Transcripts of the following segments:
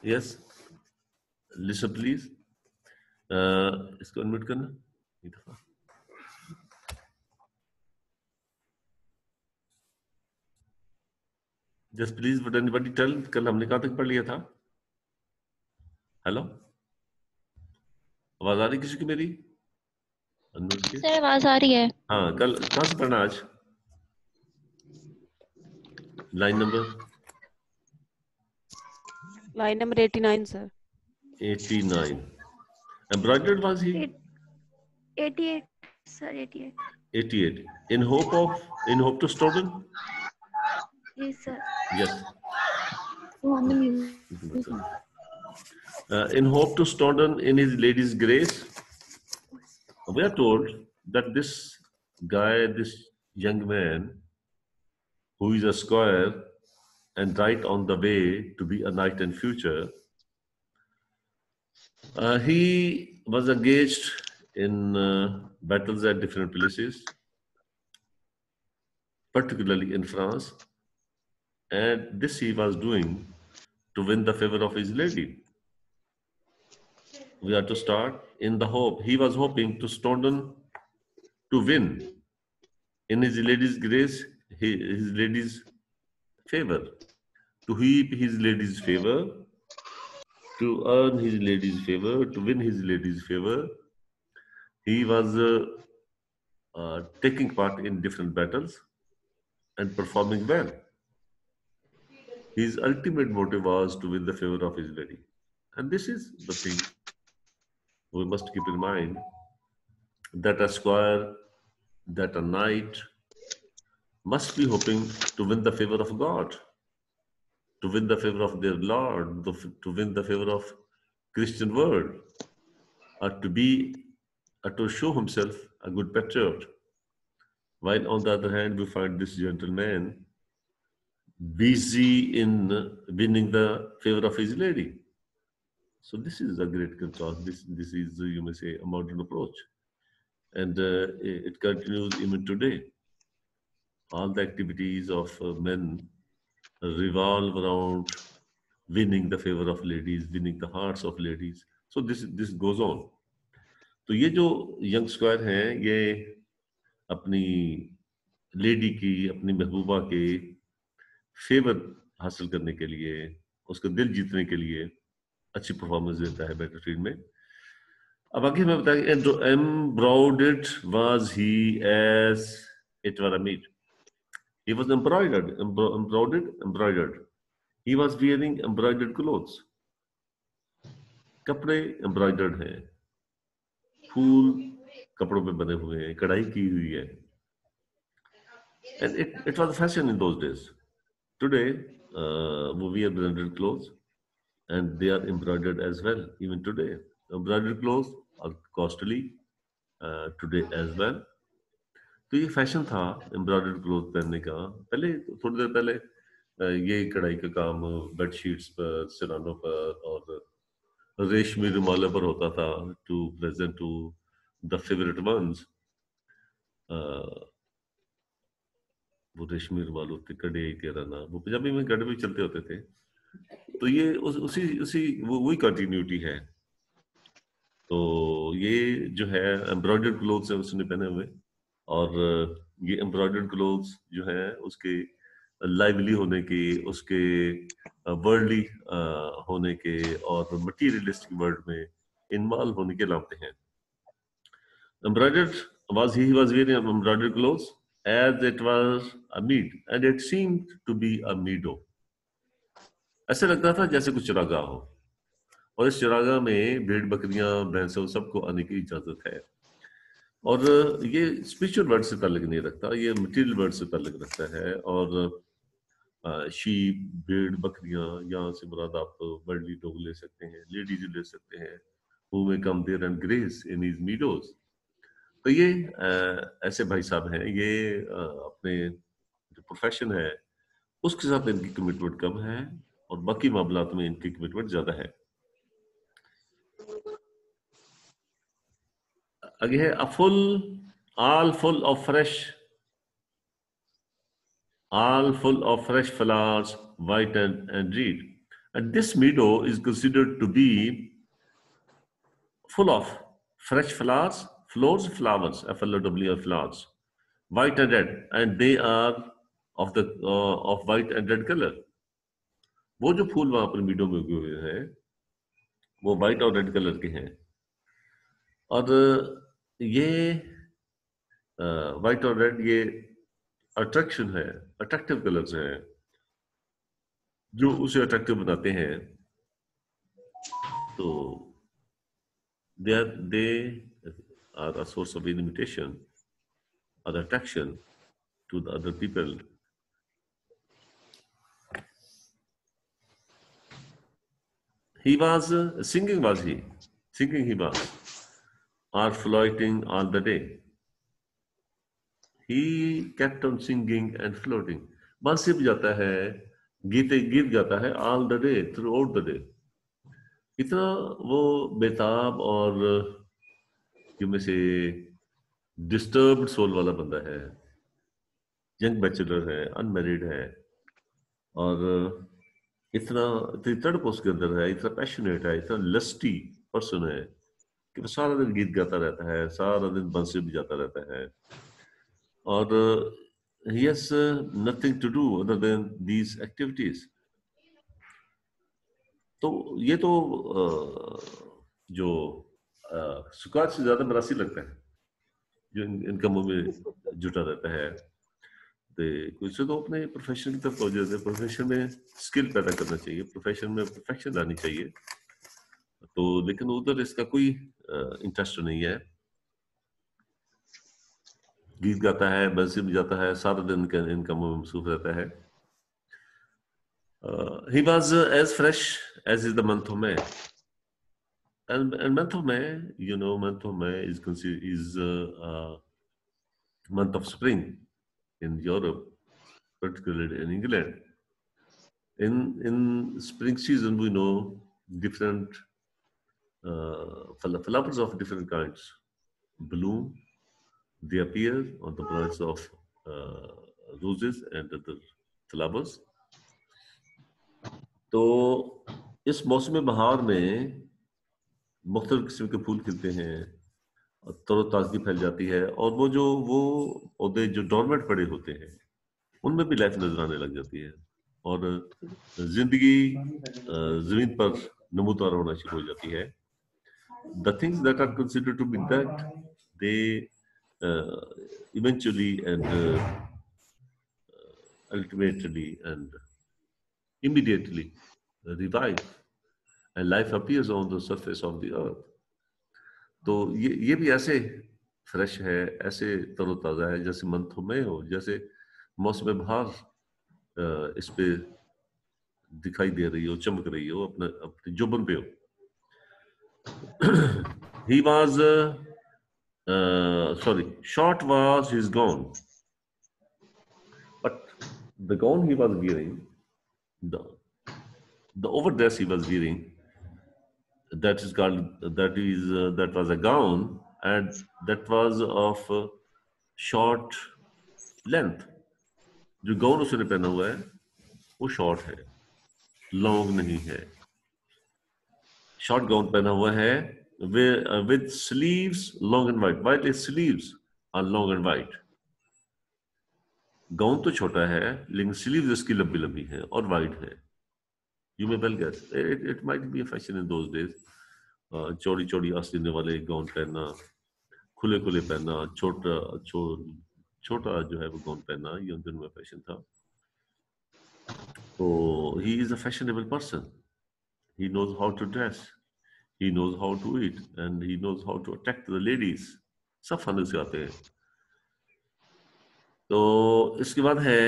Yes, listen please. इसको unmute करना एक दफा. Just please, would anybody tell? कल हमने कहाँ तक पढ़ लिया था? हेलो, आवाज आ रही किसी की मेरी? अनम्यूट की. सर आवाज आ रही है. हाँ, कल कहाँ से पढ़ना आज? Line number 89, sir. 89. Embroidered was he? 88, sir, 88. 88. In hope to Stoughton? Yes, sir. Yes. In hope to Stoughton in his lady's grace, we are told that this guy, this young man, who is a squire and right on the way to be a knight in future, he was engaged in battles at different places, particularly in France, and this he was doing to win the favor of his lady. We are to start in the hope. He was hoping to Stoughton to win in his lady's grace, his lady's favor, to heap his lady's favor, to earn his lady's favor, to win his lady's favor. He was taking part in different battles and performing well. His ultimate motive was to win the favor of his lady. And this is the thing we must keep in mind, that a squire, that a knight must be hoping to win the favor of God, to win the favor of their Lord, to win the favor of Christian world, or to show himself a good patriot. While on the other hand, we find this gentleman busy in winning the favor of his lady. So this is a great contrast. This is, you may say, a modern approach. And it continues even today. All the activities of men revolve around winning the favor of ladies, winning the hearts of ladies. So this goes on. तो ये जो young square हैं, ये अपनी lady की, अपनी महबूबा के favour हासिल करने के लिए, उसका दिल जीतने के लिए अच्छी परफॉर्मेंस देता है बैटलफील्ड में. अब आगे मैं बताया, embroidered was he as it were a meat. He was embroidered. He was wearing embroidered clothes. कपड़े embroidered हैं, फूल कपड़ों पे बने हुए हैं, कढ़ाई की हुई है. And it was a fashion in those days. Today, we wear branded clothes, and they are embroidered as well. Even today, embroidered clothes are costly today as well. तो ये फैशन था एम्ब्रॉयडर्ड क्लोथ पहनने का. पहले थोड़ी देर पहले ये कढ़ाई का काम बेडशीट्स पर, सिरानों पर और रेशमी रुमालों पर होता था, to present to the favourite ones. वो रेशमी रुमाल होते, कड़े केराना, वो पंजाबी में कड़े भी चलते होते थे. तो ये उसी वही कंटिन्यूटी है. तो ये जो है एम्ब्रॉयडर्ड क्लोथ्स है उसने पहने हुए, और ये एम्ब्रॉयडर्ड क्लोथ्स जो है उसके लाइवली होने के, उसके वर्ल्डली होने के और मटीरियलिस्टिक वर्ल्ड में इन्वॉल्व होने के लाते हैं. Embroidered was he was wearing embroidered clothes as it was a mead, and it seemed to be a meadow. ऐसे लगता था जैसे कुछ चरागाह हो, और इस चरागाह में भेड़ बकरियां भैंसों सबको आने की इजाजत है. और ये स्पिरिचुअल वर्ड से ताल्लुक नहीं रखता, ये मटेरियल वर्ड से ताल्लुक रखता है. और शीप, भेड़, बकरियां, यहाँ से मुराद आप वर्ल्डली डॉग ले सकते हैं, लेडीज ले सकते हैं, who may come there and graze in his meadows. तो ये ऐसे भाई साहब हैं, ये अपने जो प्रोफेशन है उसके साथ इनकी कमिटमेंट कम है, और बाकी मामलात में इनकी कमिटमेंट ज्यादा है. आगे है all full of fresh flowers, white and red. And this meadow is considered to be full of fresh flowers, flowers, F-L-O-W, flowers, white and red, and they are of white and red color. वो जो फूल वहां पर मीडो में उगे हुए हैं वो white और रेड कलर के हैं, और ये व्हाइट और रेड ये अट्रैक्शन है, अट्रैक्टिव कलर्स हैं जो उसे अट्रैक्टिव बनाते हैं. तो they are a source of invitation or attraction to the other people. He was singing, was he? Singing he was, or floating all the day. He kept on singing and floating. बांसुरी बजाता है, गीत गाता है all the day, throughout the day. इतना वो बेताब और में से डिस्टर्ब्ड सोल वाला बंदा है, यंग बैचलर है, अनमैरिड है, और इतना तड़प उसके अंदर है, इतना पैशनेट है, इतना लस्टी पर्सन है कि वो सारा दिन गीत गाता रहता है, सारा दिन बांसुरी बजाता रहता है, और he has nothing to do other than these activities. तो ये तो जो सुकात से ज्यादा मरासी लगता है जो इनका मुंह में जुटा रहता है. कुछ तो अपने प्रोफेशन की तरफ हो जाते हैं, प्रोफेशन में स्किल पैदा करना चाहिए, प्रोफेशन में परफेक्शन लानी चाहिए, तो लेकिन उधर इसका कोई इंटरेस्ट नहीं है. गीत गाता है, बांसुरी बजाता है, सारा दिन इनका मुंह मसरूफ रहता है. He was as fresh as is the month of May. And month of May, you know, month of May is month of spring in Europe, particularly in England. In spring season, we know different flowers of different kinds bloom. They appear on the branches of roses and other flowers. तो इस मौसम बहार में मुख्तलिफ किस्म के फूल खिलते हैं, तरोताजगी फैल जाती है, और वो पौधे जो डोरमेंट पड़े होते हैं उनमें भी लाइफ नजर आने लग जाती है, और जिंदगी जमीन पर नमूदार होना शुरू हो जाती है. The things that are considered to be dead, they eventually and ultimately and immediately revive, and life appears on the surface of the earth. तो ये भी ऐसे फ्रेश है, ऐसे तरोताजा है जैसे मंथ में हो, जैसे मौसम बहार इस पे दिखाई दे रही हो, चमक रही हो, अपने जुबन पे हो. He was short was his gown, but the gown he was wearing, the overdress he was wearing, that was a gown, and that was of short length. जो गाउन उसने पहना हुआ है वो शॉर्ट है, लॉन्ग नहीं है. शॉर्ट गाउन पहना हुआ है with sleeves long and wide. While his sleeves are long and wide. Gown तो छोटा है लेकिन स्लीव्स इसकी लंबी लंबी हैं और वाइड है. You may well guess it might be a fashion in those days. चौड़ी चौड़ी आस्तीने वाले गाउन पहनना, खुले खुले पहनना, छोटा जो है वो गाउन पहनना, ये उन दिनों में फैशन था. तो he is a fashionable person. He knows how to dress, he knows how to eat, and he knows how to attract the ladies. सब फन से आते हैं. तो इसके बाद है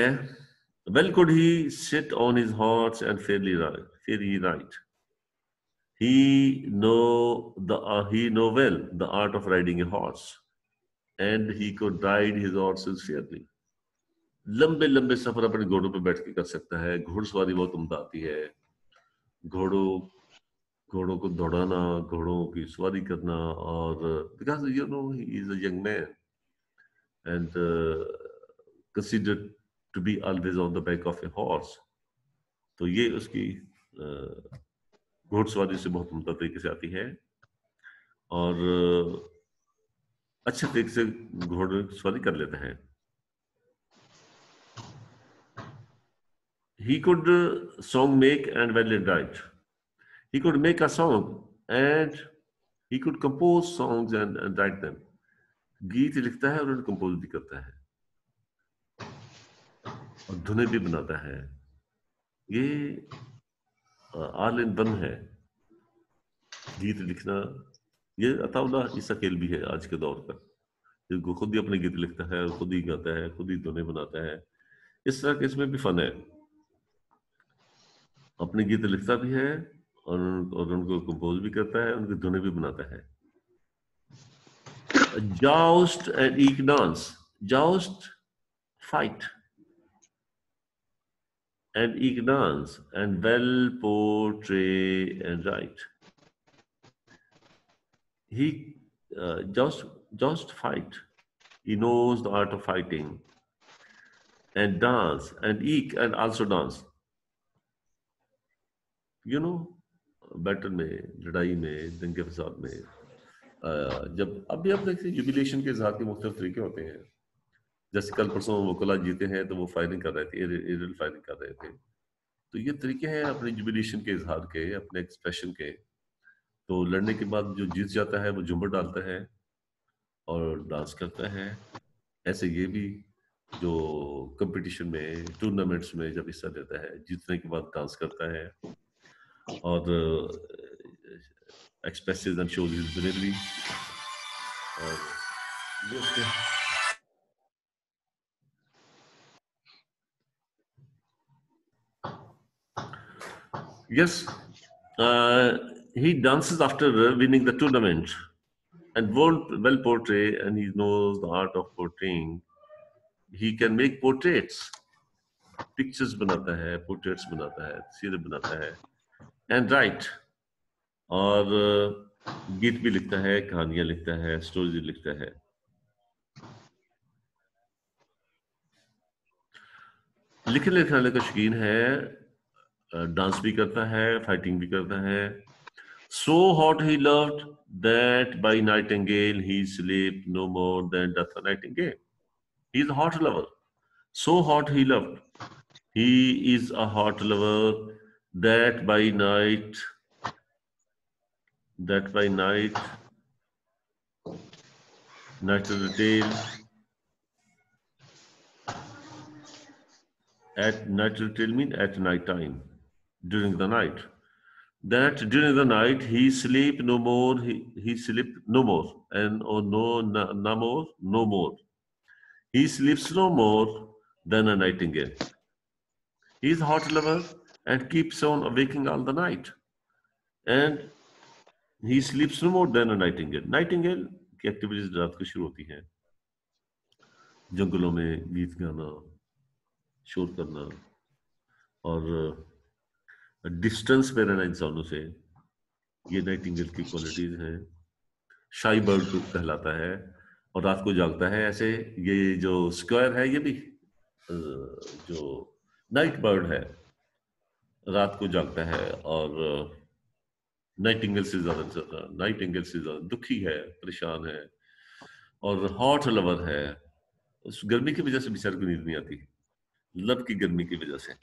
well could he sit on his horse and fairly ride. He know well the art of riding a horse, and he could ride his horses fairly. लंबे लंबे सफर अपने घोड़ों पे बैठ के कर सकता है. घोड़सवारी बहुत उम्दा आती है. घोड़ों को दौड़ाना, घोड़ों की सवारी करना, और because you know he is a young man and considered to be always on the back of a horse. तो ये उसकी घोड़सवारी से बहुत उम्दा तरीके से आती है और अच्छे तरीके से घोड़सवारी कर लेता है। He could song make and well and write. He could make a song and he could compose songs and write them. गीत लिखता है और उन्हें कंपोज भी करता है और धुनें भी बनाता है। ये ऑल इन वन है, गीत लिखना। ये अताउल्लाह ईसा केल्बी है आज के दौर का, जिनको खुद ही अपने गीत लिखता है, खुद ही गाता है, खुद ही धुनें बनाता है। इस तरह के इसमें भी फन है, अपने गीत लिखता भी है और उनको कंपोज भी करता है, उनकी धुनें भी बनाता है। Joust and eke dance. Joust, fight. And eke dance and well portray and write. He joust fight. He knows the art of fighting. And dance and eke and also dance. You know, battle में, लड़ाई में, दंगे फसाद में, जब अभी आप देखते हैं जुबिलेशन के इजहार के मुख्तलिफ तरीके होते हैं। जैसे कल परसों वकला जीते हैं तो वो फायरिंग कर रहे थे, एरियल फायरिंग कर रहे थे। तो ये तरीके हैं अपने जुबिलेशन के इजहार के, अपने एक्सप्रेशन के। तो लड़ने के बाद जो जीत जाता है वो झुम्बर डालता है और डांस करता है। ऐसे ये भी जो कंपटीशन में, टूर्नामेंट्स में जब हिस्सा लेता है, जीतने के बाद डांस करता है और expresses and shows his bravery. Yes, he dances after winning the tournament and well portray, and he knows the art of portraying. He can make portraits, pictures बनाता है, portraits बनाता है, तस्वीरें बनाता है, and write, और गीत भी लिखता है, कहानियां लिखता है, स्टोरी लिखता है। लिखने लिखाने का शौकीन है, डांस भी करता है, फाइटिंग भी करता है। So hot he loved that by nightingale he slept no more than doth a nightingale. He is a hot lover. So hot he loved. He is a hot lover that by night night of the tale at night of the tale mean at night time, during the night. That during the night he sleep no more, he sleep no more, and oh no more. He sleeps no more than a nightingale. He is a hot lover and keeps on waking all the night. And he sleeps no more than a nightingale. Nightingale की activities रात को शुरू होती हैं, जंगलों में गीत गाना, शोर करना और डिस्टेंस पे रहना इंसानों से। ये नाइटिंगेल की क्वालिटीज हैं। शाई बर्ड को कहलाता है और रात को जागता है। ऐसे ये जो स्क्वायर है, ये भी जो नाइट बर्ड है, रात को जागता है और नाइटिंगेल से ज्यादा दुखी है, परेशान है और हॉट लवर है। उस गर्मी की वजह से बेचारे को नींद नहीं आती, लब की गर्मी की वजह से।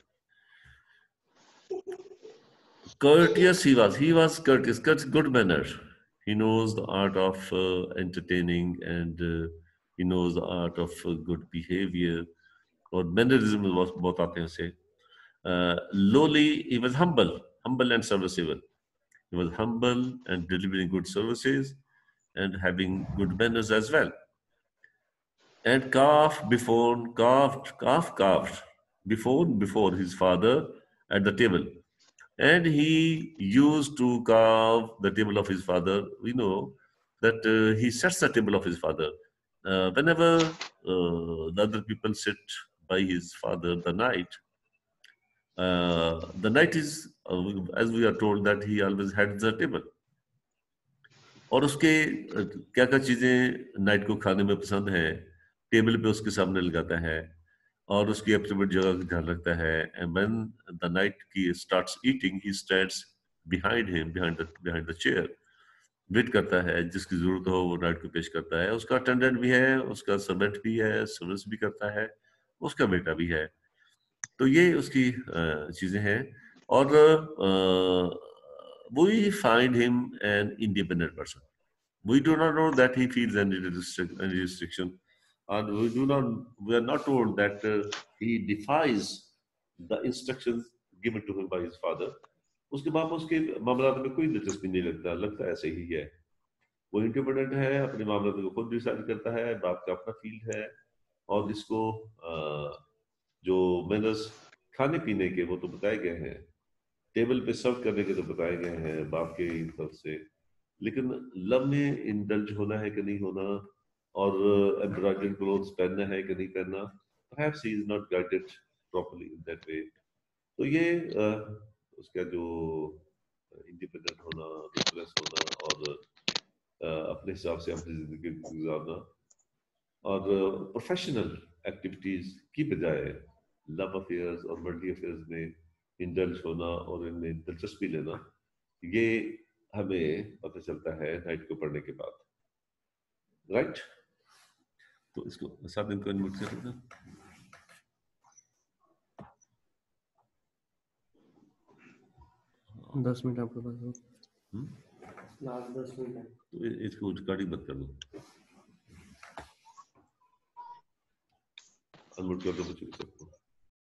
Courteous he was courteous, good manner. He knows the art of entertaining and he knows the art of good behavior. और मैनरिज्म बहुत आते हैं उसे। Lowly, he was humble and serviceable. He was humble and delivering good services and having good manners as well. And carved before his father at the table. And he used to carve the table of his father. We know that he sets the table of his father. Whenever the other people sit by his father the night is, as we are told, that he always had the table. और उसके क्या क्या चीजें night को खाने में पसंद है, टेबल पे उसके सामने लगाता है और उसकी एब्सोल्यूट जगह का ध्यान रखता है। And when the knight he starts eating he stands behind the chair, wait करता है, जिसकी जरूरत हो वो नाइट को पेश करता है। उसका अटेंडेंट भी है, उसका सर्वेंट भी है, सर्विस भी करता है, उसका बेटा भी है। तो ये उसकी चीजें हैं। और we find him an independent person. We do not know that he feels any restriction, and we are not told that he defies the instructions given to him by his father. उसके बाप उसके मामलात में कोई दिलचस्पी नहीं लगता ऐसे ही है। वो इंडिपेंडेंट है, अपने मामलात को खुद डिसाइड करता है, बाप का अपना फील्ड है। और इसको जो मैनर्स खाने पीने के वो तो बताए गए हैं, टेबल पे सर्व करने के तो बताए गए हैं बाप के तरफ से, लेकिन लव में इंडल्ज होना है कि नहीं होना, और एम्ब्रॉयडर्ड क्लोथ्स पहनना है कि नहीं पहनना, perhaps he is not guided properly in that way। तो ये उसका जो इंडिपेंडेंट होना, रिप्लेस होना, और अपने हिसाब से अपनी जिंदगी गुजारना, और प्रोफेशनल एक्टिविटीज की बजाय लव अफेयर्स और वर्ल्डली अफेयर्स में इंडल्ज होना और इनमें दिलचस्पी लेना, ये हमें पता चलता है नाइट को पढ़ने के बाद। राइट, तो इसको 7 दिन को इन्वर्ट कर देना। हाँ 10 मिनट आपके पास हो, लास्ट 10 मिनट है, तो इसको रिकॉर्डिंग बंद कर दो, अनम्यूट कर दो बच्चों को।